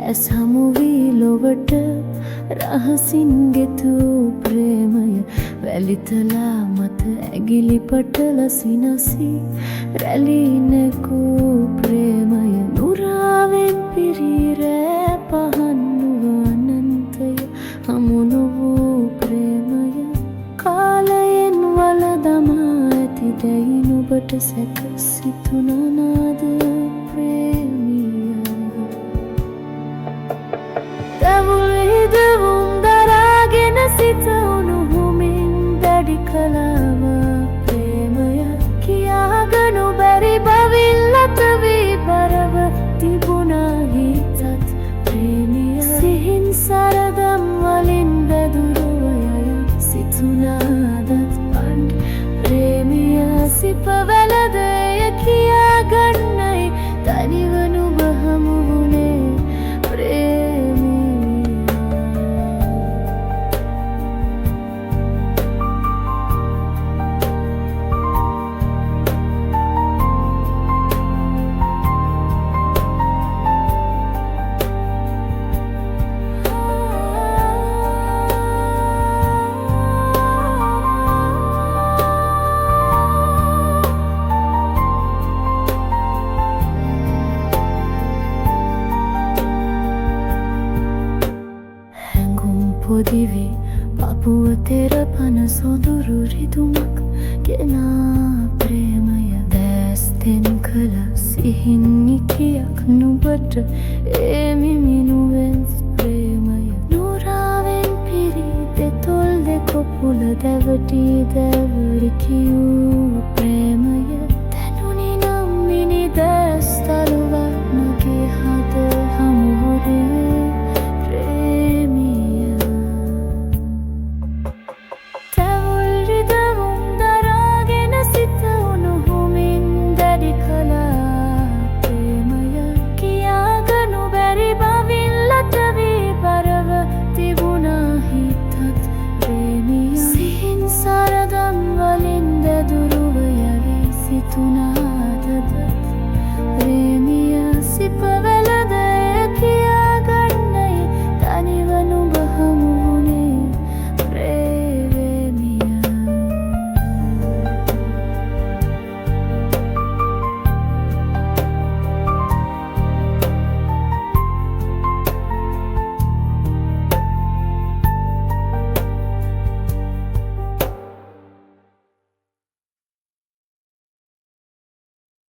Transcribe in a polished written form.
ඇස් හමුවී ලොවට රහසින් ගෙතූ ප්‍රේමය වැලිතලා මත ඇගිලි පටල සිනසි රැලීනකූ ප්‍රේමය නුරාවෙන් පිරීරෑ පහන්නුව අනන්තය හමුණු වූ ප්‍රේමය කාලයෙන් වල දමා ඇති දැයි නුබට සැක සිතුනනාද ප්‍රේමිය දවුල් හිදවුම් දරාගෙන සිත උණුහුමින් දැඩි කලාව ප්‍රේමය කියාගනු බැරි බවිල් අත වී බරව තිබුණා හිතත් ප්‍රේමිය සිහින් සරදම් වලින් බැදුරුවය සිතුනාදත් පණ්ඩ ප්‍රේමිය සිපවැලදය කියාගන්නයි තනිවනු බහමු වුණේ පොදිවේ පපුව තෙරපන සොදුරු රිදුමක් ගෙනා ප්‍රේමය දැස්තෙන් කළ සිහින් නිකියක් නුබට එමිමිනුවෙන්ස් ප්‍රේමය නුරාවෙන් පිරි දෙතොල් දෙකොපුල දැවටී දැවරි කියූ